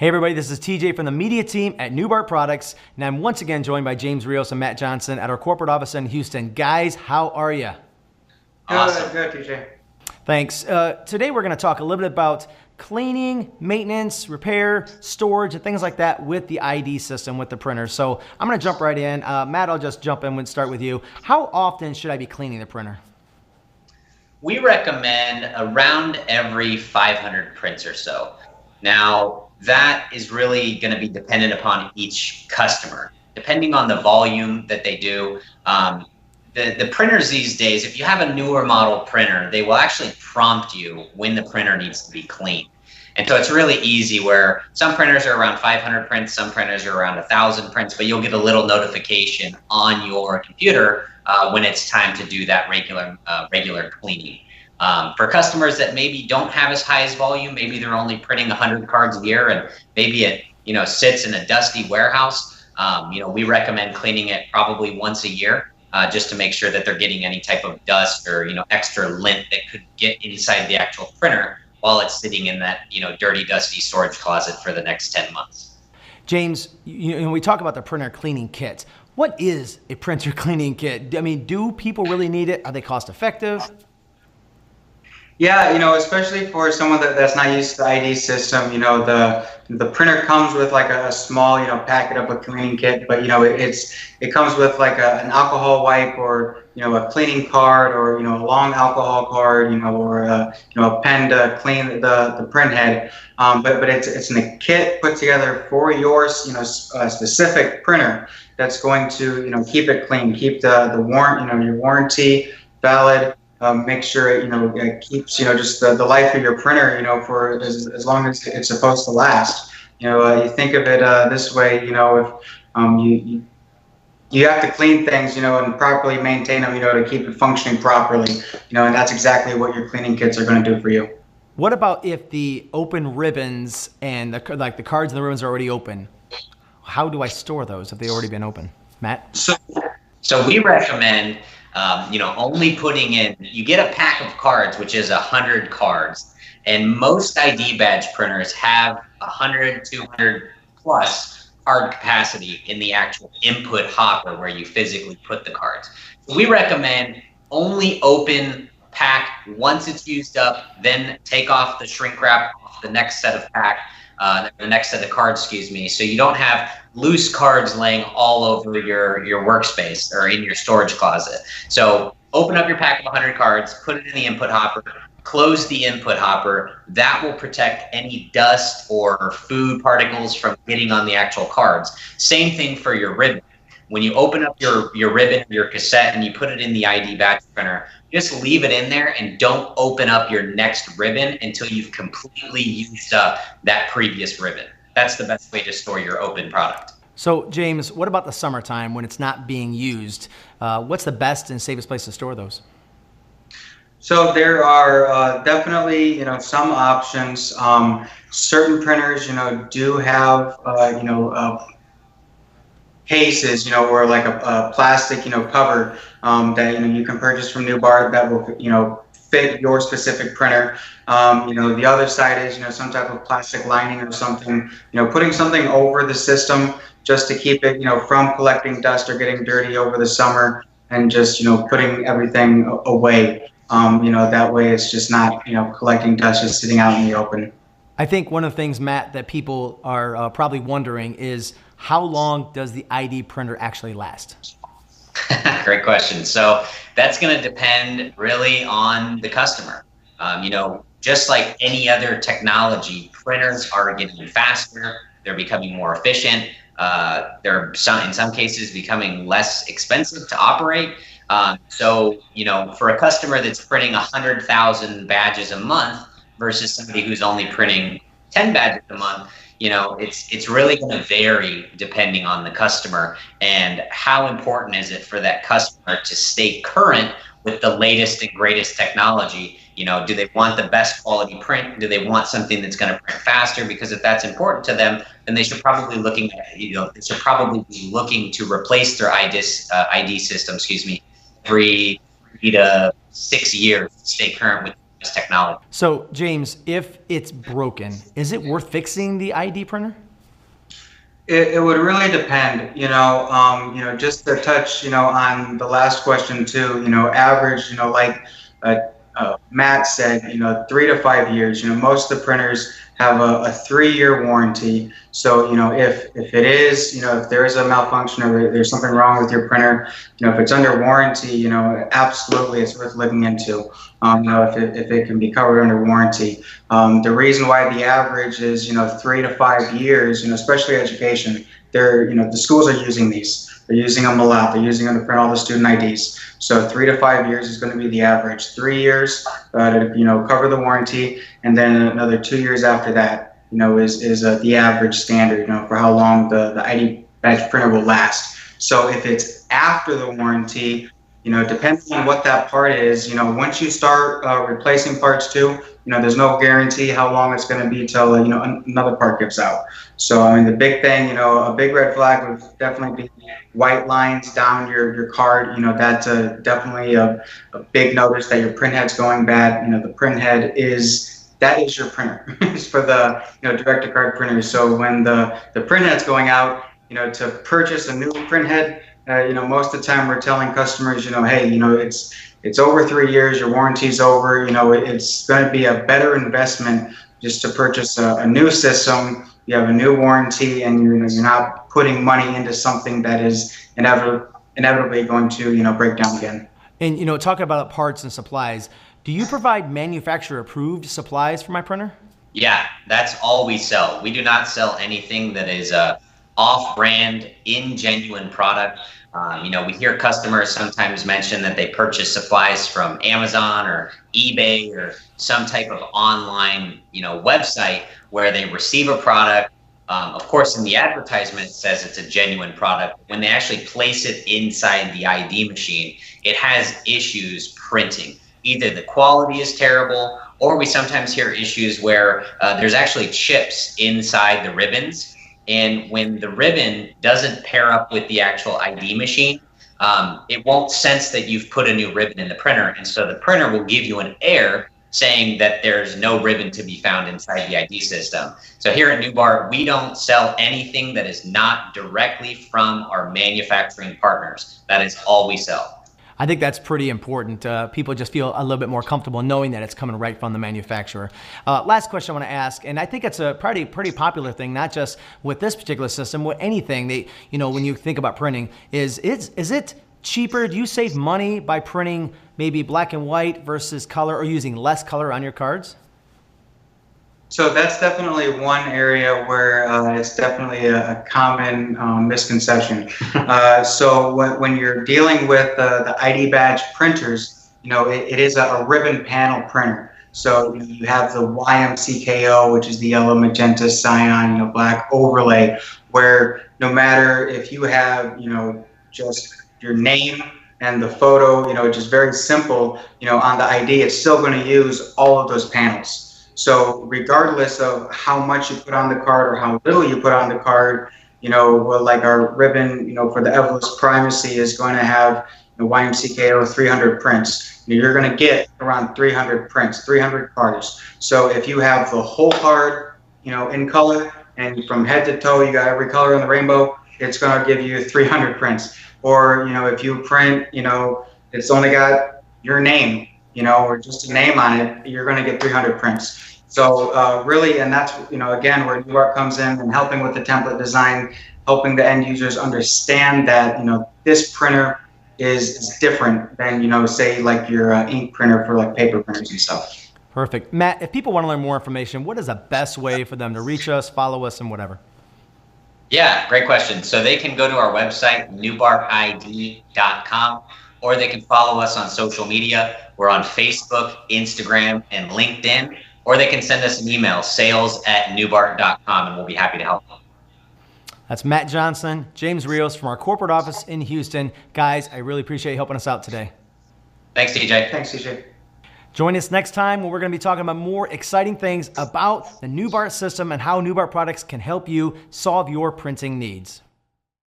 Hey everybody, this is TJ from the media team at Newbart Products, and I'm once again joined by James Rios and Matt Johnson at our corporate office in Houston. Guys, how are you? Awesome. Good, TJ. Thanks. Today we're going to talk a little bit about cleaning, maintenance, repair, storage, and things like that with the ID system with the printer. So I'm going to jump right in. Matt, I'll just jump in and start with you. How often should I be cleaning the printer? We recommend around every 500 prints or so. Now, that is really going to be dependent upon each customer. Depending on the volume that they do, the printers these days, if you have a newer model printer, they will actually prompt you when the printer needs to be cleaned. And so it's really easy where some printers are around 500 prints, some printers are around 1,000 prints, but you'll get a little notification on your computer when it's time to do that regular cleaning. For customers that maybe don't have as high as volume, maybe they're only printing 100 cards a year, and maybe it sits in a dusty warehouse. We recommend cleaning it probably once a year, just to make sure that they're getting any type of dust or extra lint that could get inside the actual printer while it's sitting in that dirty, dusty storage closet for the next 10 months. James, we talk about the printer cleaning kit. What is a printer cleaning kit? I mean, do people really need it? Are they cost effective? Yeah, especially for someone that's not used to the ID system, the printer comes with like a small, packet of a cleaning kit, but it comes with like an alcohol wipe or a cleaning card or a long alcohol card, or a pen to clean the print head. But it's in a kit put together for your specific printer that's going to keep it clean, keep the your warranty valid. Make sure it keeps just the life of your printer for as long as it's supposed to last. You think of it this way, if you have to clean things and properly maintain them to keep it functioning properly, and that's exactly what your cleaning kits are going to do for you. What about if the open ribbons and the cards and the ribbons are already open? How do I store those if they've already been open? Matt? So we recommend only putting in, you get a pack of cards, which is 100 cards, and most ID badge printers have 100, 200 plus card capacity in the actual input hopper where you physically put the cards. So we recommend only open pack once it's used up, then take off the shrink wrap off the next set of the next set of cards, so you don't have loose cards laying all over your workspace or in your storage closet. So open up your pack of 100 cards, put it in the input hopper, close the input hopper. That will protect any dust or food particles from getting on the actual cards. Same thing for your ribbon. When you open up your ribbon, your cassette, and you put it in the ID badge printer, just leave it in there and don't open up your next ribbon until you've completely used up that previous ribbon. That's the best way to store your open product. So James, what about the summertime when it's not being used? What's the best and safest place to store those? So there are definitely some options. Certain printers do have cases, or like a plastic, cover that you can purchase from Newbart that will fit your specific printer. The other side is some type of plastic lining or something. Putting something over the system just to keep it from collecting dust or getting dirty over the summer, and just putting everything away. That way it's just not collecting dust, just sitting out in the open. I think one of the things, Matt, that people are probably wondering is how long does the ID printer actually last? Great question. So that's going to depend really on the customer. Just like any other technology, printers are getting faster. They're becoming more efficient. They're in some cases becoming less expensive to operate. So for a customer that's printing 100,000 badges a month versus somebody who's only printing 10 badges a month, it's really going to vary depending on the customer and how important is it for that customer to stay current with the latest and greatest technology. Do they want the best quality print? Do they want something that's going to print faster? Because if that's important to them, then they should probably be looking to replace their ID system, every 3 to 6 years to stay current with latest technology. So James, if it's broken, is it worth fixing the ID printer? It would really depend, just to touch, on the last question too, average, like Matt said, 3 to 5 years, most of the printers have a 3-year warranty. So, if it is, if there is a malfunction or there's something wrong with your printer, if it's under warranty, absolutely it's worth looking into, if it can be covered under warranty. The reason why the average is, 3 to 5 years, especially education, the schools are using these. They're using them a lot. They're using them to print all the student IDs. So 3 to 5 years is going to be the average. 3 years to cover the warranty, and then another 2 years after that, is the average standard, for how long the ID badge printer will last. So if it's after the warranty, depending on what that part is, once you start replacing parts too, there's no guarantee how long it's going to be till another part gives out. So I mean, the big thing, a big red flag would definitely be white lines down your card. That's definitely a big notice that your print head's going bad. The print head is your printer. It's for the direct to card printers. So when the print head's going out, to purchase a new print head, most of the time we're telling customers, hey, it's over 3 years, your warranty's over, it's going to be a better investment just to purchase a new system. You have a new warranty, and you're not putting money into something that is inevitably going to break down again. And talking about parts and supplies, do you provide manufacturer approved supplies for my printer? Yeah, that's all we sell. We do not sell anything that is off-brand, ingenuine product. We hear customers sometimes mention that they purchase supplies from Amazon or eBay or some type of online, website where they receive a product. Of course, in the advertisement, it says it's a genuine product. When they actually place it inside the ID machine, it has issues printing. Either the quality is terrible, or we sometimes hear issues where there's actually chips inside the ribbons. And when the ribbon doesn't pair up with the actual ID machine, it won't sense that you've put a new ribbon in the printer. And so the printer will give you an error saying that there's no ribbon to be found inside the ID system. So here at Newbart, we don't sell anything that is not directly from our manufacturing partners. That is all we sell. I think that's pretty important. People just feel a little bit more comfortable knowing that it's coming right from the manufacturer. Last question I want to ask, and I think it's a pretty popular thing, not just with this particular system, with anything that, when you think about printing, is it cheaper? Do you save money by printing maybe black and white versus color, or using less color on your cards? So that's definitely one area where it's definitely a common misconception. So when you're dealing with the ID badge printers, it is a ribbon panel printer. So you have the YMCKO, which is the yellow, magenta, cyan, black overlay, where no matter if you have, just your name and the photo, just very simple, on the ID, it's still going to use all of those panels. So regardless of how much you put on the card or how little you put on the card, like our ribbon, for the Evolus Primacy is going to have the YMCKO 300 prints. You're going to get around 300 prints, 300 cards. So if you have the whole card, in color, and from head to toe, you got every color in the rainbow, it's going to give you 300 prints. Or, if you print, it's only got your name, or just a name on it, you're going to get 300 prints. So really, and that's, again, where Newbart comes in and helping with the template design, helping the end users understand that, this printer is different than, say like your ink printer for like paper printers and stuff. Perfect. Matt, if people want to learn more information, what is the best way for them to reach us, follow us, and whatever? Yeah, great question. So they can go to our website, newbartid.com, or they can follow us on social media. We're on Facebook, Instagram, and LinkedIn. Or they can send us an email, sales@newbart.com, and we'll be happy to help them. That's Matt Johnson, James Rios from our corporate office in Houston. Guys, I really appreciate you helping us out today. Thanks, TJ. Thanks, TJ. Join us next time when we're going to be talking about more exciting things about the Newbart system and how Newbart products can help you solve your printing needs.